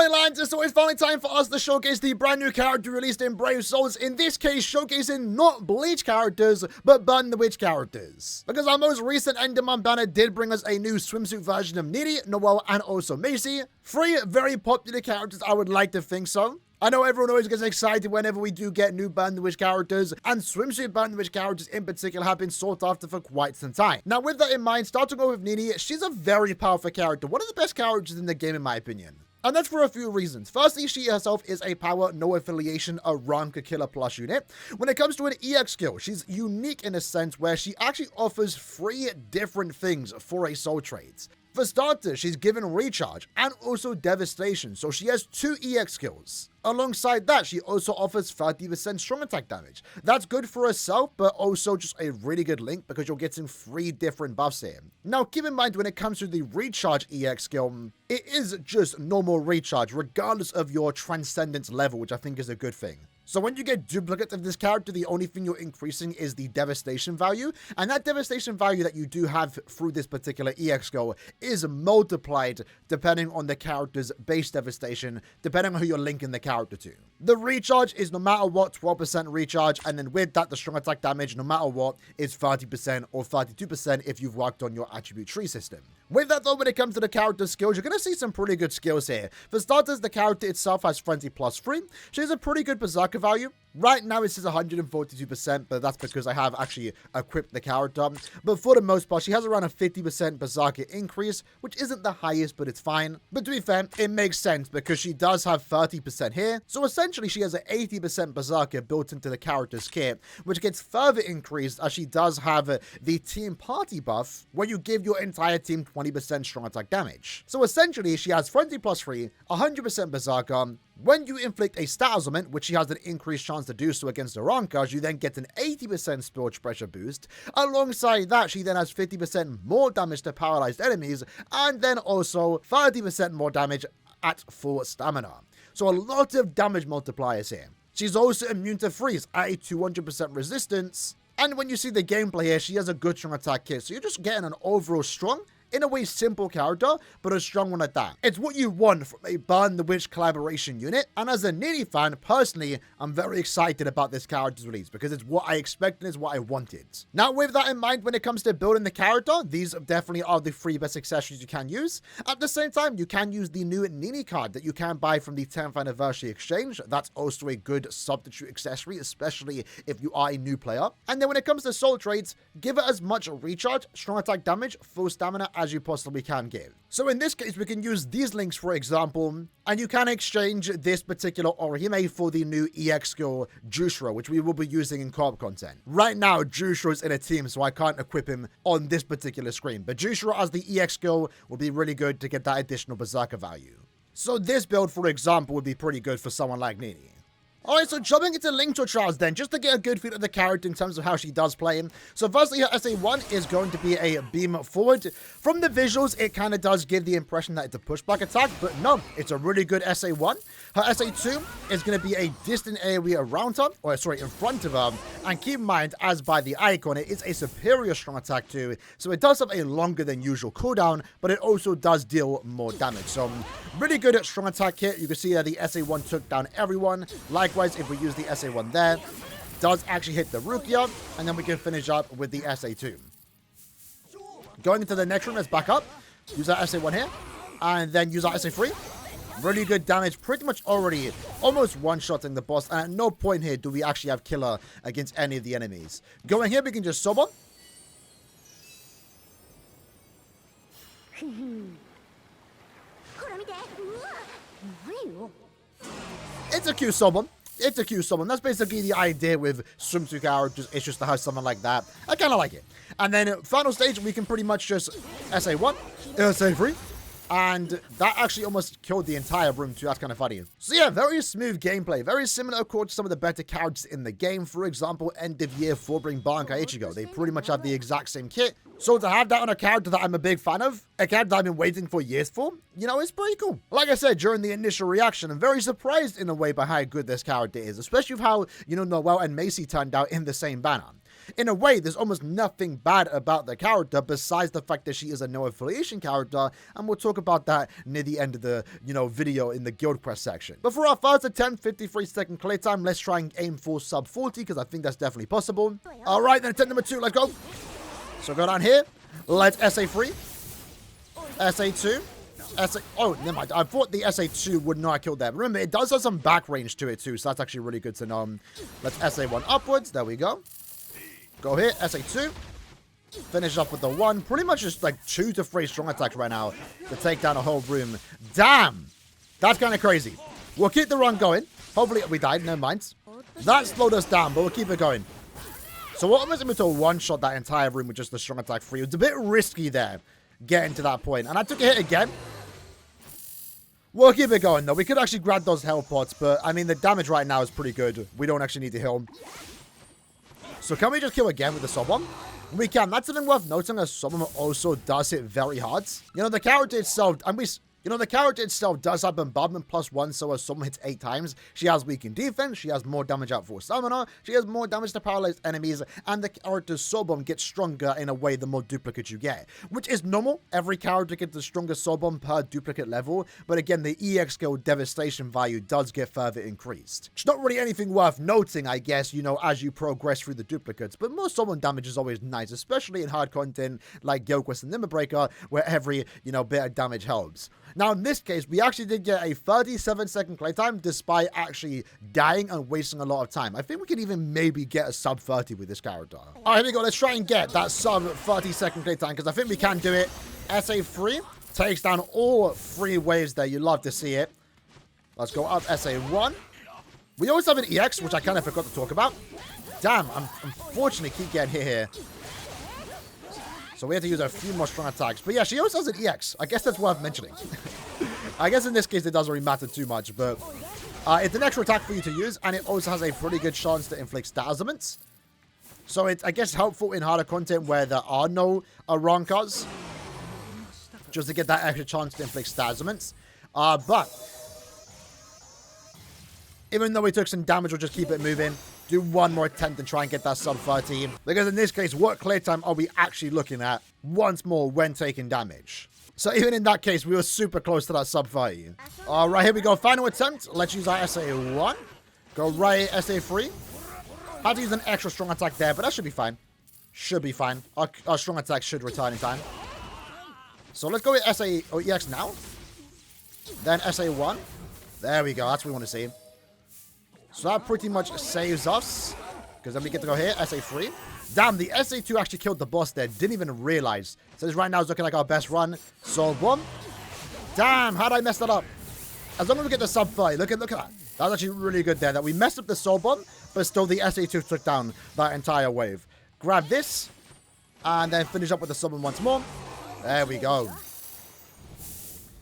Alright lads, so it's finally time for us to showcase the brand new character released in Brave Souls, in this case showcasing not Bleach characters, but Burn the Witch characters. Because our most recent Enderman banner did bring us a new swimsuit version of Ninny, Noelle, and also Macy. 3 very popular characters, I would like to think so. I know everyone always gets excited whenever we do get new Burn the Witch characters, and swimsuit Burn the Witch characters in particular have been sought after for quite some time. Now with that in mind, starting off with Ninny, she's a very powerful character, one of the best characters in the game in my opinion. And that's for a few reasons. Firstly, she herself is a power, no affiliation, a rank killer plus unit. When it comes to an EX skill, she's unique in a sense where she actually offers 3 different things for a soul trait. For starters, she's given recharge and also devastation, so she has 2 EX skills. Alongside that, she also offers 30% strong attack damage. That's good for herself, but also just a really good link because you're getting 3 different buffs here. Now, keep in mind when it comes to the recharge EX skill, it is just normal recharge, regardless of your transcendence level, which I think is a good thing. So when you get duplicates of this character, the only thing you're increasing is the devastation value, and that devastation value that you do have through this particular EX skill is multiplied depending on the character's base devastation, depending on who you're linking the character to. The recharge is no matter what 12% recharge, and then with that the strong attack damage no matter what is 30% or 32% if you've worked on your attribute tree system. With that though, when it comes to the character's skills, you're going to see some pretty good skills here. For starters, the character itself has Frenzy plus 3. She has a pretty good berserker value. Right now it says 142%, but that's because I have actually equipped the character. But for the most part, she has around a 50% berserker increase, which isn't the highest, but it's fine. But to be fair, it makes sense because she does have 30% here. So essentially, she has an 80% berserker built into the character's kit, which gets further increased as she does have the team party buff, where you give your entire team 20% strong attack damage. So essentially, she has Frenzy plus 3, 100% berserker. When you inflict a stat element, which she has an increased chance to do so against the rankers, you then get an 80% scorch pressure boost. Alongside that, she then has 50% more damage to paralyzed enemies, and then also 30% more damage at full stamina. So a lot of damage multipliers here. She's also immune to freeze at a 200% resistance. And when you see the gameplay here, she has a good strong attack kit, so you're just getting an overall strong, in a way simple character, but a strong one at that. It's what you want from a Burn the Witch collaboration unit, and as a Ninny fan, personally, I'm very excited about this character's release because it's what I expected and it's what I wanted. Now, with that in mind, when it comes to building the character, these definitely are the 3 best accessories you can use. At the same time, you can use the new Ninny card that you can buy from the 10th anniversary exchange. That's also a good substitute accessory, especially if you are a new player. And then when it comes to soul traits, give it as much recharge, strong attack damage, full stamina as you possibly can give. So in this case, we can use these links, for example, and you can exchange this particular Aaroniero for the new EX skill Jushro, which we will be using in co-op content. Right now, Jushro is in a team, so I can't equip him on this particular screen, but Jushro as the EX skill will be really good to get that additional berserker value. So this build, for example, would be pretty good for someone like Ninny. Alright, so jumping into Link tutorials then, just to get a good feel of the character in terms of how she does play. So firstly, her SA1 is going to be a beam forward. From the visuals, it kind of does give the impression that it's a pushback attack, but no, it's a really good SA1. Her SA2 is going to be a distant area around her, or sorry, in front of her. And keep in mind, as by the icon, it is a superior strong attack too, so it does have a longer than usual cooldown, but it also does deal more damage. So really good at strong attack kit. You can see that the SA1 took down everyone. Likewise, if we use the SA1 there, does actually hit the Rukia, and then we can finish up with the SA2. Going into the next room, let's back up. Use that SA1 here, and then use our SA3. Really good damage, pretty much already almost one-shotting the boss, and at no point here do we actually have killer against any of the enemies. Going here, we can just Soba. It's a cute summon. It's a cute summon. That's basically the idea with swimsuit characters. It's just to have someone like that. I kind of like it. And then final stage, we can pretty much just SA1, SA3. And that actually almost killed the entire room too. That's kind of funny. So yeah, very smooth gameplay. Very similar, of course, to some of the better characters in the game. For example, End of Year 4 bring Bankai Ichigo. They pretty much have the exact same kit. So to have that on a character that I'm a big fan of, a character that I've been waiting for years for, you know, it's pretty cool. Like I said, during the initial reaction, I'm very surprised in a way by how good this character is. Especially with how, you know, Noelle and Macy turned out in the same banner. in a way, there's almost nothing bad about the character besides the fact that she is a no affiliation character, and we'll talk about that near the end of the, video in the guild quest section. But for our first attempt, 53-second clear time, let's try and aim for sub 40, because I think that's definitely possible. All right, then attempt number 2, let's go. So go down here, let's SA3, SA2, oh, never mind. I thought the SA2 would not have killed that. Remember, it does have some back range to it too, so that's actually really good to know. Let's SA1 upwards. There we go. Go here, SA2. Finish up with the 1. Pretty much just like 2 to 3 strong attacks right now to take down a whole room. Damn! That's kind of crazy. We'll keep the run going. Hopefully we died, never mind. That slowed us down, but we'll keep it going. So what was able to one-shot that entire room with just the strong attack 3. It was a bit risky there, getting to that point. And I took a hit again. We'll keep it going, though. We could actually grab those health pots, but, I mean, the damage right now is pretty good. We don't actually need to heal. So can we just kill again with the sub bomb? We can. That's something worth noting, as sub bomb also does hit very hard. The character itself, the character itself does have bombardment +1, so as someone hits 8 times, she has weakened defense, she has more damage out for stamina, she has more damage to paralyzed enemies, and the character's soul bomb gets stronger in a way the more duplicates you get, which is normal. Every character gets a stronger soul bomb per duplicate level, but again, the EX skill devastation value does get further increased. It's not really anything worth noting, I guess, as you progress through the duplicates, but more soul bomb damage is always nice, especially in hard content like Guild Quest and Limit Breaker, where every, bit of damage helps. Now, in this case, we actually did get a 37-second playtime despite actually dying and wasting a lot of time. I think we could even maybe get a sub 30 with this character. All right, here we go. Let's try and get that sub 30-second playtime because I think we can do it. SA3 takes down all 3 waves there. You love to see it. Let's go up SA1. We always have an EX, which I kind of forgot to talk about. Damn, I'm unfortunately keep getting hit here. So we have to use a few more strong attacks. But yeah, she also has an EX. I guess that's worth mentioning. I guess in this case, it doesn't really matter too much. But it's an extra attack for you to use. And it also has a pretty good chance to inflict stat elements. So it's, I guess, helpful in harder content where there are no Aaroniers. Just to get that extra chance to inflict stat elements. But even though we took some damage, we'll just keep it moving. Do one more attempt and try and get that sub 30. Because in this case, what clear time are we actually looking at once more when taking damage? So even in that case, we were super close to that sub 30. All right, here we go. Final attempt. Let's use our SA1. Go right SA3. Had to use an extra strong attack there, but that should be fine. Should be fine. Our strong attack should return in time. So let's go with EX now. Then SA1. There we go. That's what we want to see. So that pretty much saves us. Because then we get to go here. SA3. Damn, the SA2 actually killed the boss there. Didn't even realize. So this right now is looking like our best run. Soul bomb. Damn, how'd I mess that up? As long as we get the sub 30. Look at that. That's actually really good there. That we messed up the soul bomb. But still the SA2 took down that entire wave. Grab this. And then finish up with the sub bomb once more. There we go.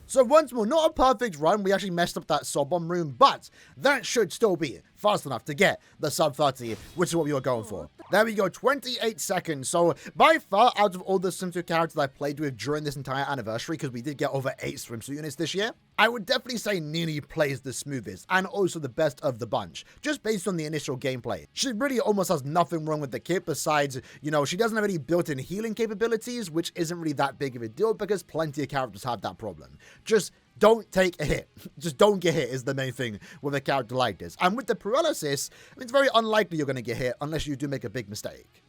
So once more, not a perfect run. We actually messed up that sub bomb room, but that should still be fast enough to get the sub 30, which is what we were going for. There we go, 28 seconds. So by far, out of all the swimsuit characters I played with during this entire anniversary, because we did get over 8 swimsuit units this year, I would definitely say Ninny plays the smoothest and also the best of the bunch, just based on the initial gameplay. She really almost has nothing wrong with the kit besides, she doesn't have any built-in healing capabilities, which isn't really that big of a deal because plenty of characters have that problem. Just don't take a hit. Just don't get hit is the main thing with a character like this. And with the paralysis, it's very unlikely you're going to get hit unless you do make a big mistake.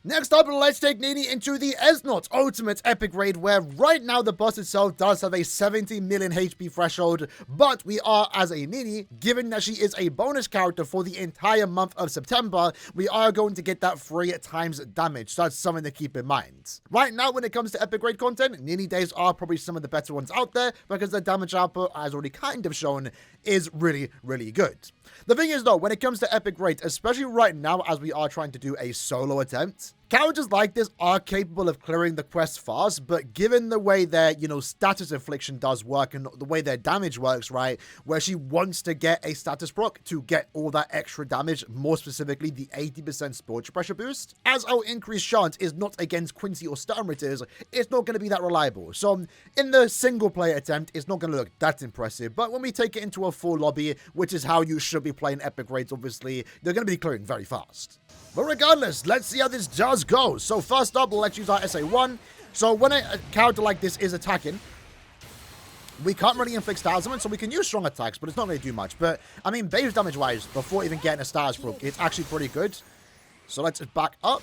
Next up, let's take Ninny into the S-Not Ultimate Epic Raid, where right now the boss itself does have a 70 million HP threshold, but we are, as a Ninny, given that she is a bonus character for the entire month of September, we are going to get that 3 times damage, so that's something to keep in mind. Right now, when it comes to Epic Raid content, Ninny days are probably some of the better ones out there, because the damage output, as already kind of shown, is really, really good. The thing is though, when it comes to Epic Raid, especially right now as we are trying to do a solo attempt, Characters like this are capable of clearing the quest fast, but given the way their, status infliction does work and the way their damage works, right, where she wants to get a status proc to get all that extra damage, more specifically the 80% spiritual pressure boost, as our increased chance is not against Quincy or Sturmritters, it's not going to be that reliable. So in the single player attempt, it's not going to look that impressive, but when we take it into a full lobby, which is how you should be playing epic raids, obviously, they're going to be clearing very fast. But regardless, let's see how this does go. So first up, let's use our SA1. So when a character like this is attacking, we can't really inflict status damage, so we can use strong attacks, but it's not going to do much. But, I mean, base damage-wise, before even getting a status proc, it's actually pretty good. So let's back up.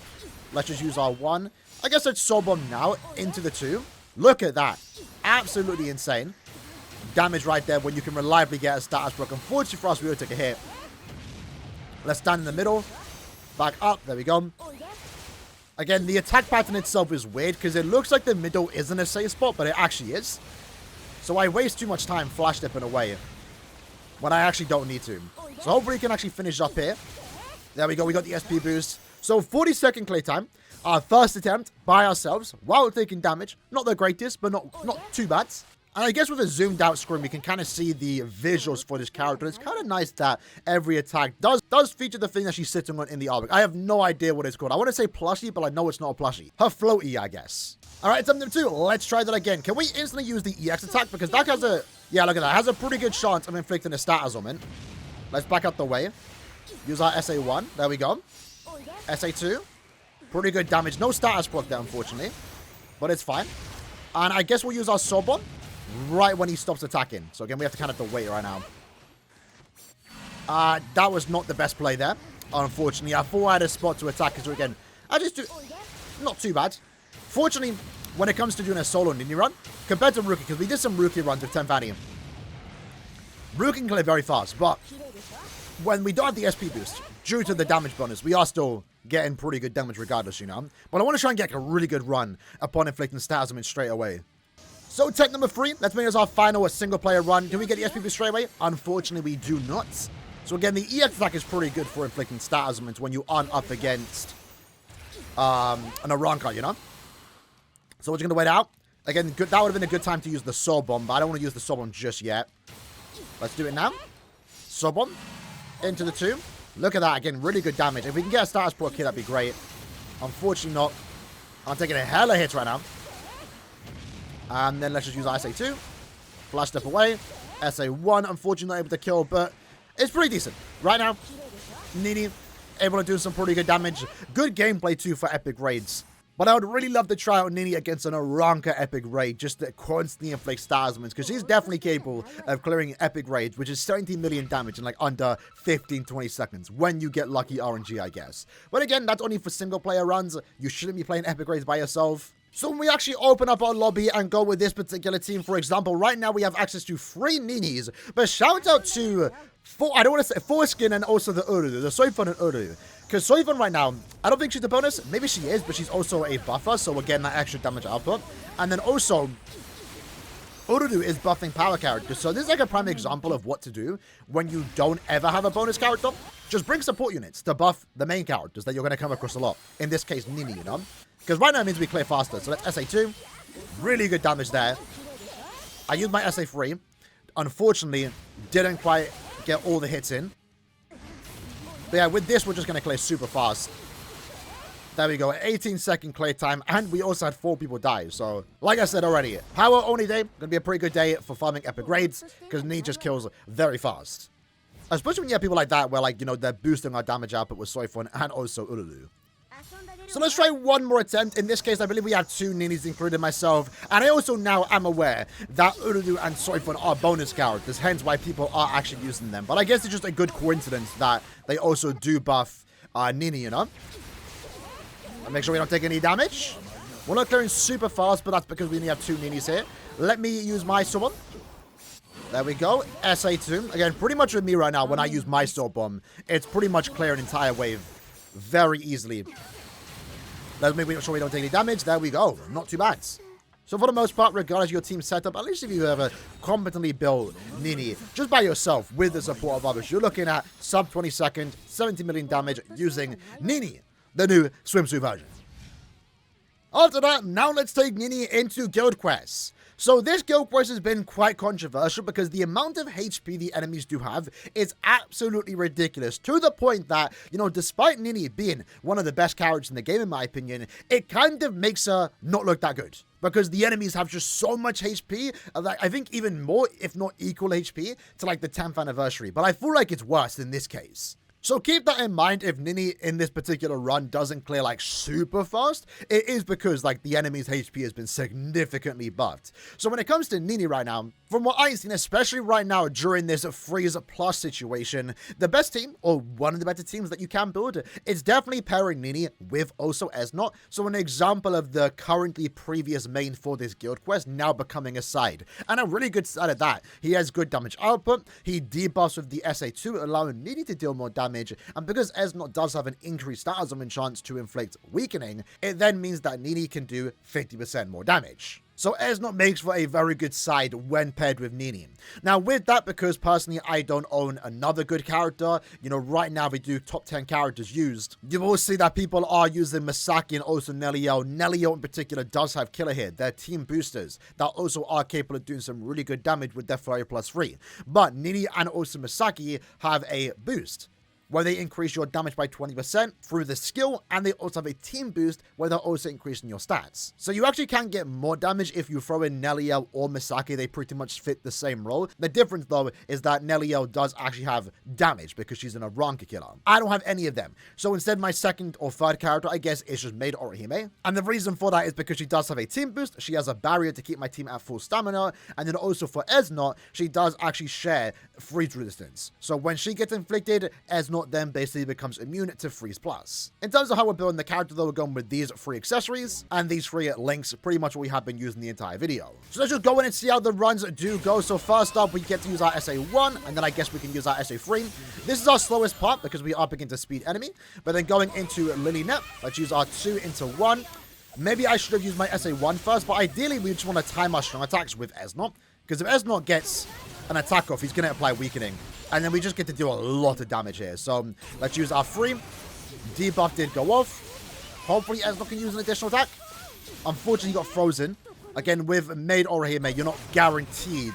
Let's just use our 1. I guess let's soul bomb now into the 2. Look at that. Absolutely insane. Damage right there when you can reliably get a status proc. Unfortunately for us, we will take a hit. Let's stand in the middle. Back up. There we go. Again, the attack pattern itself is weird because it looks like the middle isn't a safe spot, but it actually is. So I waste too much time flash dipping away when I actually don't need to. So hopefully we can actually finish up here. There we go. We got the SP boost. So 40-second clear time. Our first attempt by ourselves while taking damage. Not the greatest, but not too bad. And I guess with a zoomed out screen, we can kind of see the visuals for this character. It's kind of nice that every attack does feature the thing that she's sitting on in the artwork. I have no idea what it's called. I want to say plushie, but I know it's not a plushie. Her floaty, I guess. All right, attempt number 2. Let's try that again. Can we instantly use the EX attack? Because that has a... Yeah, look at that. Has a pretty good chance of inflicting a status on it. Let's back up the way. Use our SA1. There we go. SA2. Pretty good damage. No status proc there, unfortunately. But it's fine. And I guess we'll use our soul bomb right when he stops attacking. So again, we have to kind of wait right now. That was not the best play there, unfortunately. I thought I had a spot to attack. So again, I just do... Not too bad. Fortunately, when it comes to doing a solo Ninny run, compared to Rookie, because we did some Rookie runs with 10 Fanny. Rookie can clear very fast, but when we don't have the SP boost, due to the damage bonus, we are still getting pretty good damage regardless, But I want to try and get a really good run upon inflicting status damage straight away. So tech number 3, let's make this our final single player run. Can we get the SP boost straight away? Unfortunately, we do not. So again, the EX attack is pretty good for inflicting status damage when you aren't up against an Aaroniero, So we're just going to wait out. Again, that would have been a good time to use the soul bomb, but I don't want to use the soul bomb just yet. Let's do it now. Soul bomb into the 2. Look at that. Again, really good damage. If we can get a status proc here, that'd be great. Unfortunately not. I'm taking a hella hit right now. And then let's just use SA2. Flash step away. SA1, unfortunately not able to kill, but it's pretty decent. Right now, Ninny able to do some pretty good damage. Good gameplay too for epic raids. But I would really love to try out Ninny against an Aaroniero epic raid just to constantly inflict status damage, because she's definitely capable of clearing epic raids, which is 17 million damage in like under 15-20 seconds when you get lucky RNG, I guess. But again, that's only for single player runs. You shouldn't be playing epic raids by yourself. So when we actually open up our lobby and go with this particular team, for example, right now we have access to 3 Ninnys. But shout out to, I don't want to say Foreskin and also the Uru, the Soifun and Uru. Because Soifun right now, I don't think she's the bonus. Maybe she is, but she's also a buffer. So we're getting that extra damage output. And then also, Uru is buffing power characters. So this is like a prime example of what to do when you don't ever have a bonus character. Just bring support units to buff the main characters that you're going to come across a lot. In this case, Ninny, Because right now it means we clear faster. So let's SA2. Really good damage there. I used my SA3. Unfortunately, didn't quite get all the hits in. But yeah, with this, we're just going to clear super fast. There we go. 18-second clear time. And we also had 4 people die. So, like I said already, power only day. Going to be a pretty good day for farming epic raids. Because Ninny just kills very fast. Especially when you have people like that where, like, they're boosting our damage output with Soifun and also Urulu. So let's try one more attempt. In this case, I believe we have 2 Ninnys, including myself. And I also now am aware that Urulu and Soifun are bonus characters, hence why people are actually using them. But I guess it's just a good coincidence that they also do buff Ninny, Make sure we don't take any damage. We're not clearing super fast, but that's because we only have 2 Ninnys here. Let me use my sword. There we go. SA2. Again, pretty much with me right now, when I use my sword bomb, it's pretty much clear an entire wave very easily. Let's make sure we don't take any damage. There we go. Not too bad. So for the most part, regardless of your team setup, at least if you ever competently build Ninny just by yourself with the support of others, you're looking at sub 20 seconds, 70 million damage using Ninny, the new swimsuit version. After that, now let's take Ninny into guild quests. So this guild quest has been quite controversial because the amount of HP the enemies do have is absolutely ridiculous, to the point that, you know, despite Ninny being one of the best characters in the game in my opinion, it kind of makes her not look that good. Because the enemies have just so much HP, like I think even more, if not equal HP, to like the 10th anniversary. But I feel like it's worse in this case. So keep that in mind if Ninny in this particular run doesn't clear like super fast. It is because like the enemy's HP has been significantly buffed. So when it comes to Ninny right now, from what I've seen, especially right now during this freeze plus situation, the best team, or one of the better teams that you can build, is definitely pairing Ninny with also Esnot. So an example of the currently previous main for this guild quest now becoming a side. And a really good side at that. He has good damage output, he debuffs with the SA2, allowing Ninny to deal more damage. And because Esnot does have an increased status summon chance to inflict weakening, it then means that Ninny can do 50% more damage. So Esnot makes for a very good side when paired with Ninny. Now with that, because personally I don't own another good character, you know, right now we do top 10 characters used, you will see that people are using Misaki and also Nelio. Nelio in particular does have killer here. They're team boosters that also are capable of doing some really good damage with their flurry +3. But Ninny and also Misaki have a boost where they increase your damage by 20% through the skill, and they also have a team boost where they're also increasing your stats. So you actually can get more damage if you throw in Nelio or Misaki. They pretty much fit the same role. The difference though is that Nelio does actually have damage because she's an Aranka killer. I don't have any of them. So instead my second or third character, I guess, is just Maid Orihime. And the reason for that is because she does have a team boost. She has a barrier to keep my team at full stamina. And then also for Esnot, she does actually share freeze resistance. So when she gets inflicted, Esnot then basically becomes immune to freeze plus. In terms of how we're building the character though, we're going with these 3 accessories and these 3 links, pretty much what we have been using the entire video. So let's just go in and see how the runs do go. So first up, we get to use our SA1, and then I guess we can use our SA3. This is our slowest part because we are up against a speed enemy. But then going into Lily Net, let's use our 2 into 1. Maybe I should have used my SA1 first, but ideally we just want to time our strong attacks with Esnot, because if Esnot gets an attack off, he's going to apply weakening. And then we just get to do a lot of damage here. So let's use our 3. Debuff did go off. Hopefully Esnot can use an additional attack. Unfortunately, he got frozen. Again, with Maid Orihime, you're not guaranteed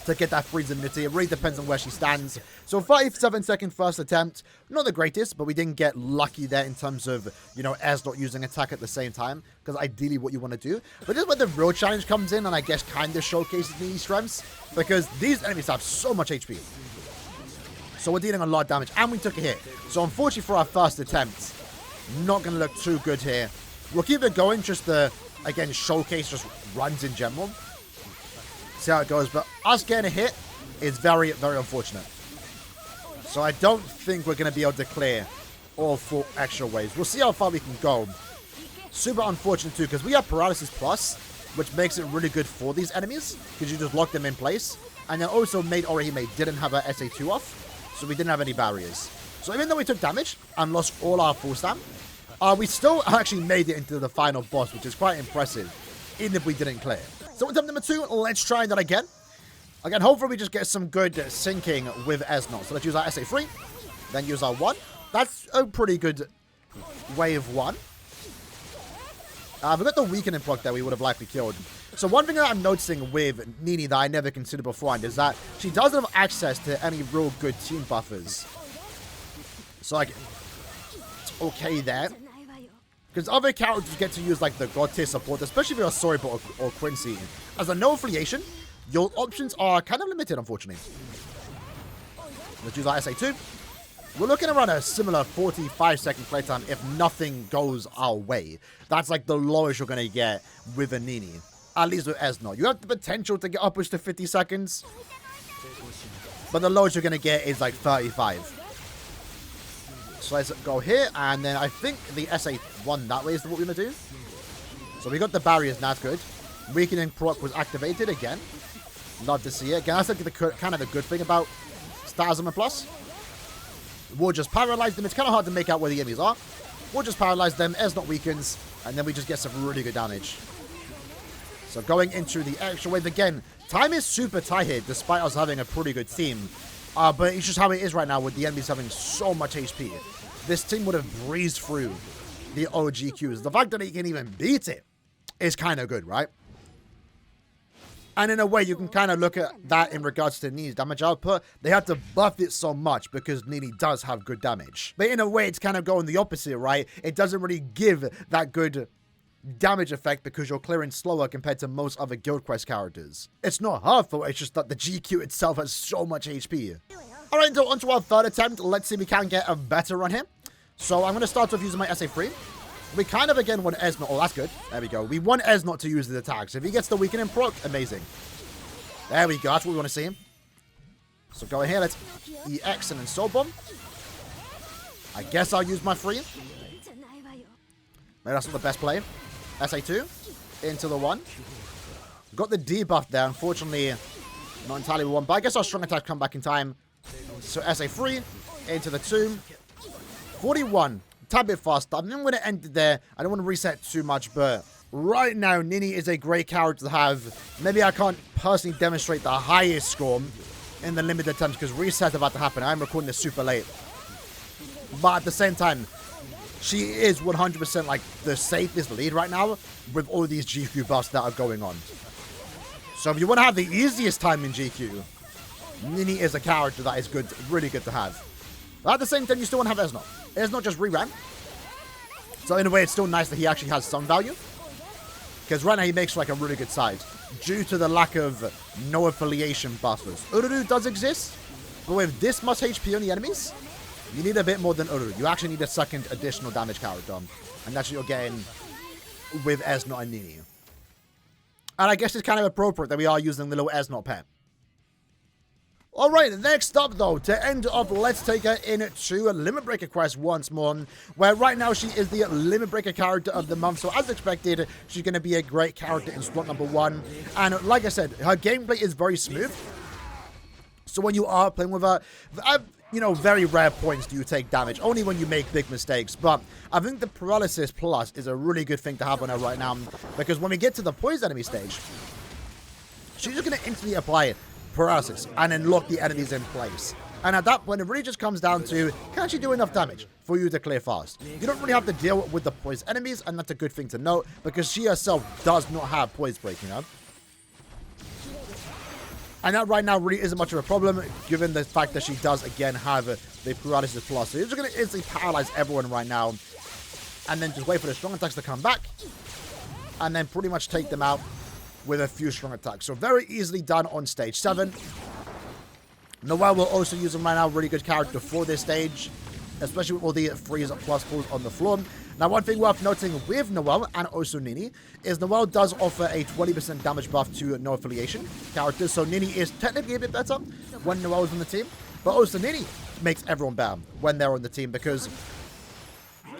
to get that freeze immunity. It really depends on where she stands. So 37-second first attempt. Not the greatest, but we didn't get lucky there in terms of, you know, Esnot using attack at the same time. Because ideally what you want to do. But this is where the real challenge comes in, and I guess kind of showcases Ninny's strengths. Because these enemies have so much HP. So we're dealing a lot of damage. And we took a hit. So unfortunately for our first attempt, not going to look too good here. We'll keep it going just to, again, showcase just runs in general. See how it goes. But us getting a hit is very, very unfortunate. So I don't think we're going to be able to clear all 4 extra waves. We'll see how far we can go. Super unfortunate too, because we have Paralysis Plus, which makes it really good for these enemies, because you just lock them in place. And then also Maid Orihime didn't have her SA2 off, so we didn't have any barriers. So even though we took damage and lost all our full stam, we still actually made it into the final boss, which is quite impressive, even if we didn't clear. So attempt number 2, let's try that again. Again, hopefully we just get some good sinking with Esnot. So let's use our SA3, then use our 1. That's a pretty good wave 1. If we got the weakening proc there, we would have likely killed. So one thing that I'm noticing with Ninny that I never considered beforehand is that she doesn't have access to any real good team buffers. So like, it's okay there. Because other characters get to use like the god tier support, especially if you're a Soribot or Quincy. As a no affiliation, your options are kind of limited, unfortunately. Let's use our SA2. We're looking around a similar 45-second playtime if nothing goes our way. That's like the lowest you're going to get with a Ninny. At least with Esnot. You have the potential to get upwards to 50 seconds. But the lowest you're going to get is like 35. So let's go here. And then I think the SA1 that way is what we're going to do. So we got the barriers. That's good. Weakening proc was activated again. Love to see it. Again, that's like the kind of the good thing about Starsum and Plus. We'll just paralyze them. It's kind of hard to make out where the enemies are. We'll just paralyze them. Esnot weakens. And then we just get some really good damage. So going into the extra wave again. Time is super tight here, despite us having a pretty good team. But it's just how it is right now with the enemies having so much HP. This team would have breezed through the OGQs. The fact that he can even beat it is kind of good, right? And in a way, you can kind of look at that in regards to Nini's damage output. They had to buff it so much because Nini does have good damage. But in a way, it's kind of going the opposite, right? It doesn't really give that good damage effect because you're clearing slower compared to most other Guild Quest characters. It's not her fault, it's just that the GQ itself has so much HP. Alright, so on to our third attempt. Let's see if we can get a better run here. So I'm going to start with using my SA3. We kind of, again, want Esnot. Oh, that's good. There we go. We want Esnot to use the attacks. If he gets the weakening proc, amazing. There we go. That's what we want to see him. So go in here. Let's EX and then Soul Bomb. I guess I'll use my free. Maybe that's not the best play. SA2. Into the 1. Got the debuff there. Unfortunately, not entirely one. But I guess our strong attack come back in time. So SA3. Into the 2. 41. Tad bit faster. I'm going to end it there. I don't want to reset too much, but right now, Ninny is a great character to have. Maybe I can't personally demonstrate the highest score in the limited attempts because reset about to happen. I'm recording this super late. But at the same time, she is 100% like the safest lead right now with all these GQ buffs that are going on. So if you want to have the easiest time in GQ, Ninny is a character that is good, really good to have. But at the same time, you still want to have Esnot. Esnot just re-ran. So in a way, it's still nice that he actually has some value. Because right now, he makes like a really good side. Due to the lack of no affiliation buffers. Ururu does exist. But with this much HP on the enemies, you need a bit more than Ururu. You actually need a second additional damage character. And that's what you're getting with Esnot and Ninny. And I guess it's kind of appropriate that we are using the little Esnot pet. Alright, next up though, to end off, let's take her into a Limit Breaker quest once more, where right now she is the Limit Breaker character of the month, so as expected, she's going to be a great character in slot number 1, and like I said, her gameplay is very smooth, so when you are playing with her, you know, very rare points do you take damage, only when you make big mistakes, but I think the Paralysis Plus is a really good thing to have on her right now, because when we get to the Poison enemy stage, she's just going to instantly apply it. Paralysis and then lock the enemies in place. And at that point, it really just comes down to, can she do enough damage for you to clear fast? You don't really have to deal with the poison enemies, and that's a good thing to note, because she herself does not have poison break, you know? And that right now really isn't much of a problem, given the fact that she does, again, have the Paralysis Plus. So you're just going to instantly paralyze everyone right now, and then just wait for the strong attacks to come back, and then pretty much take them out with a few strong attacks. So very easily done on stage 7. Noelle will also use him right now. Really good character for this stage, especially with all the freeze plus pulls on the floor. Now, one thing worth noting with Noelle and also Ninny is Noelle does offer a 20% damage buff to no affiliation characters. So Ninny is technically a bit better when Noelle is on the team, but also Ninny makes everyone better when they're on the team because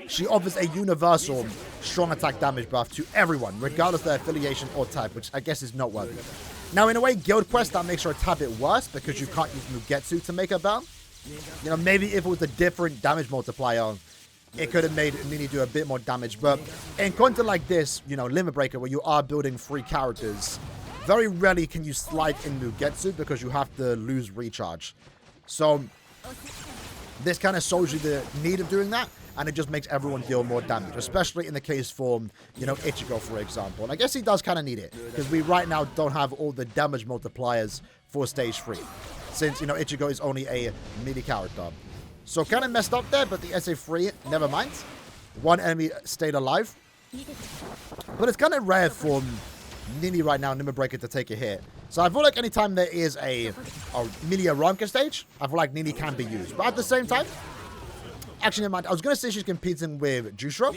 she offers a universal strong attack damage buff to everyone, regardless of their affiliation or type, which I guess is noteworthy. Now, in a way, Guild Quest, that makes her a tad bit worse because you can't use Mugetsu to make her better. You know, maybe if it was a different damage multiplier, it could have made Ninny do a bit more damage. But in content like this, you know, Limit Breaker, where you are building 3 characters, very rarely can you slide in Mugetsu because you have to lose recharge. So this kind of shows you the need of doing that, and it just makes everyone deal more damage, especially in the case for, you know, Ichigo, for example. And I guess he does kind of need it, because we right now don't have all the damage multipliers for stage 3, since, you know, Ichigo is only a melee character. So kind of messed up there, but the SA3, never mind. One enemy stayed alive. But it's kind of rare for Ninny right now, Limit Breaker, to take a hit. So I feel like anytime there is a melee Aranka stage, I feel like Ninny can be used. But at the same time, actually, never mind. I was going to say she's competing with Jushiro,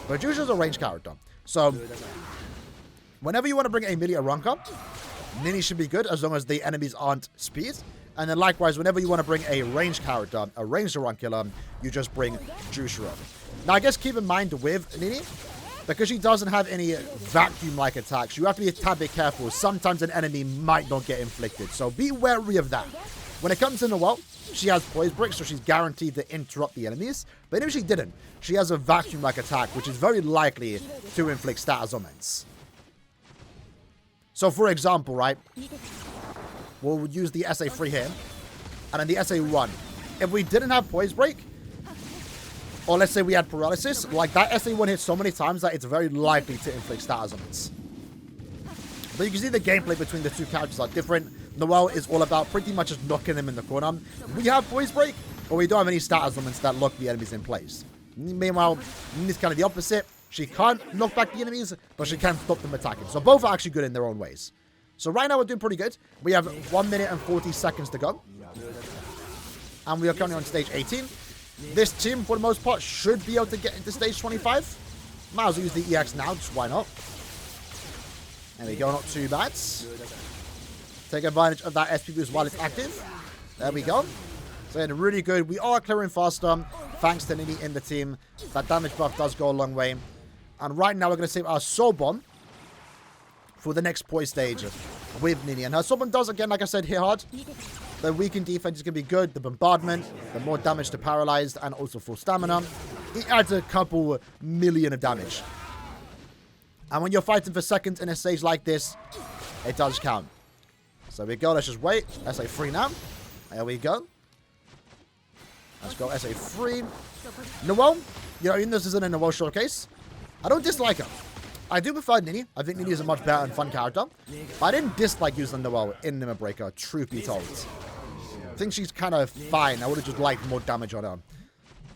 but Jushiro's a ranged character. So whenever you want to bring a melee Aranka, Ninny should be good as long as the enemies aren't speed. And then likewise, whenever you want to bring a ranged character, a ranged Arancular, you just bring Jushiro. Now, I guess keep in mind with Ninny, because she doesn't have any vacuum-like attacks, you have to be a tad bit careful. Sometimes an enemy might not get inflicted, so be wary of that. When it comes to Noelle, she has Poise Brick, so she's guaranteed to interrupt the enemies. But even if she didn't, she has a vacuum-like attack, which is very likely to inflict status augments. So, for example, right, we'll use the SA3 here, and then the SA1. If we didn't have Poise Break, or let's say we had paralysis, like that SA1 hits so many times that it's very likely to inflict status on it. But you can see the gameplay between the two characters are different. Noelle is all about pretty much just knocking them in the corner. We have Poise Break, but we don't have any status elements that lock the enemies in place. Meanwhile, Nini's kind of the opposite. She can't knock back the enemies, but she can stop them attacking. So both are actually good in their own ways. So right now we're doing pretty good. We have 1 minute and 40 seconds to go. And we are currently on stage 18. This team, for the most part, should be able to get into stage 25. Might as well use the EX now, just why not? There we go, not too bad. Take advantage of that SP boost while it's active. There we go. So yeah, really good. We are clearing faster, thanks to Ninny in the team. That damage buff does go a long way. And right now we're going to save our Soul Bomb for the next poise stage with Ninny. And her Soul Bomb does, again, like I said, hit hard. The weakened defense is going to be good. The bombardment, the more damage to paralyzed, and also full stamina. It adds a couple million of damage. And when you're fighting for seconds in a stage like this, it does count. So we go, let's just wait. SA3 now. There we go. Let's go SA3. Noelle, you know, even though this isn't a Noelle showcase, I don't dislike her. I do prefer Ninny. I think Ninny is a much better and fun character. But I didn't dislike using Noelle in Limit Breaker, truth be told. I think she's kind of fine. I would have just liked more damage on her.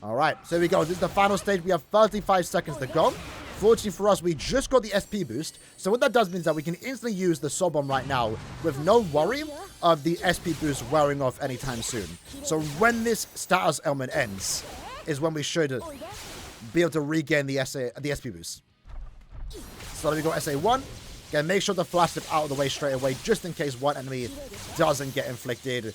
Alright, so here we go. This is the final stage. We have 35 seconds to go. Fortunately for us, we just got the SP boost. So what that does means that we can instantly use the Soul Bomb right now with no worry of the SP boost wearing off anytime soon. So when this status element ends is when we should be able to regain the SP boost. So let me go SA1. Again, make sure to flash them out of the way straight away just in case one enemy doesn't get inflicted.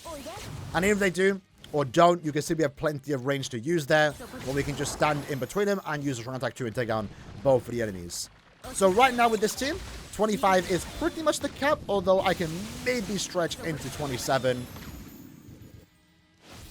And even if they do or don't, you can see we have plenty of range to use there, where we can just stand in between them and use the strong attack 2 and take down both of the enemies. So right now with this team, 25 is pretty much the cap, although I can maybe stretch into 27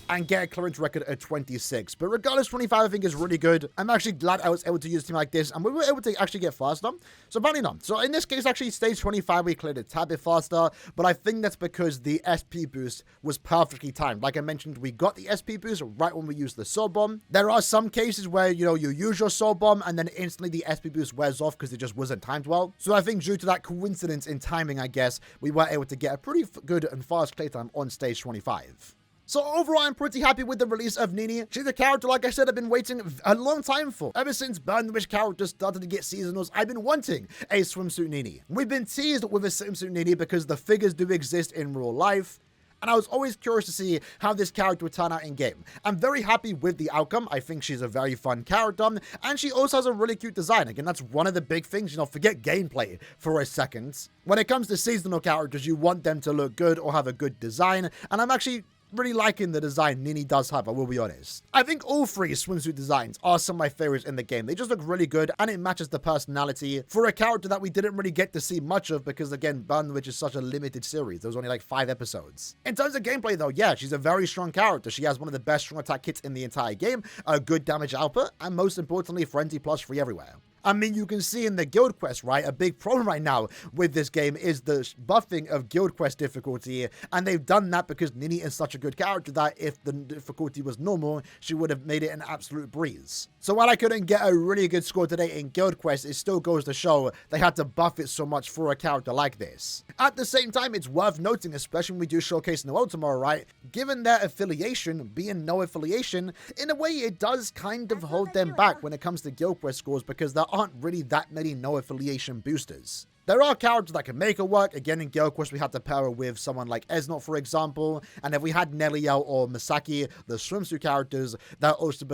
and get a clearance record at 26. But regardless, 25 I think is really good. I'm actually glad I was able to use a team like this, and we were able to actually get faster. So apparently not. So in this case, actually, stage 25, we cleared a tad bit faster, but I think that's because the SP boost was perfectly timed. Like I mentioned, we got the SP boost right when we used the Soul Bomb. There are some cases where, you know, you use your Soul Bomb, and then instantly the SP boost wears off because it just wasn't timed well. So I think due to that coincidence in timing, I guess, we were able to get a pretty good and fast clear time on stage 25. So overall, I'm pretty happy with the release of Ninny. She's a character, like I said, I've been waiting a long time for. Ever since Burn the Witch characters started to get seasonals, I've been wanting a Swimsuit Ninny. We've been teased with a Swimsuit Ninny because the figures do exist in real life, and I was always curious to see how this character would turn out in game. I'm very happy with the outcome. I think she's a very fun character, and she also has a really cute design. Again, that's one of the big things, you know, forget gameplay for a second. When it comes to seasonal characters, you want them to look good or have a good design, and I'm actually really liking the design Ninny does have, I will be honest. I think all three swimsuit designs are some of my favorites in the game. They just look really good, and it matches the personality for a character that we didn't really get to see much of because, again, Burn the Witch is such a limited series. There was only like 5 episodes. In terms of gameplay, though, yeah, she's a very strong character. She has one of the best strong attack kits in the entire game, a good damage output, and most importantly, Frenzy Plus free everywhere. I mean, you can see in the Guild Quest, right? A big problem right now with this game is the buffing of Guild Quest difficulty. And they've done that because Ninny is such a good character that if the difficulty was normal, she would have made it an absolute breeze. So while I couldn't get a really good score today in Guild Quest, it still goes to show they had to buff it so much for a character like this. At the same time, it's worth noting, especially when we do Showcase Noelle tomorrow, right? Given their affiliation being no affiliation, in a way it does kind of hold them back when it comes to Guild Quest scores because there aren't really that many no affiliation boosters. There are characters that can make it work. Again, in Guild Quest, we had to pair her with someone like Esnot, for example. And if we had Neliel or Misaki, the swimsuit characters, that also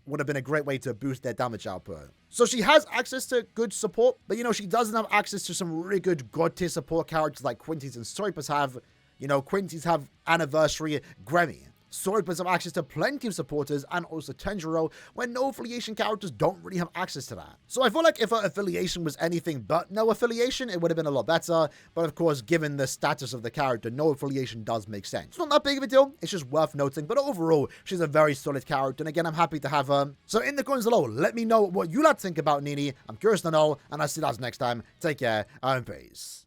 would have been a great way to boost their damage output. So she has access to good support, but, you know, she doesn't have access to some really good god tier support characters like Quincy's and Soipers have. You know, Quincy's have Anniversary, Grammy. Soipers have access to plenty of supporters and also Tanjiro, where no affiliation characters don't really have access to that. So I feel like if her affiliation was anything but no affiliation, it would have been a lot better. But of course, given the status of the character, no affiliation does make sense. It's not that big of a deal. It's just worth noting. But overall, she's a very solid character. And again, I'm happy to have her. So in the comments below, let me know what you like to think about Ninny. I'm curious to know. And I'll see you guys next time. Take care and peace.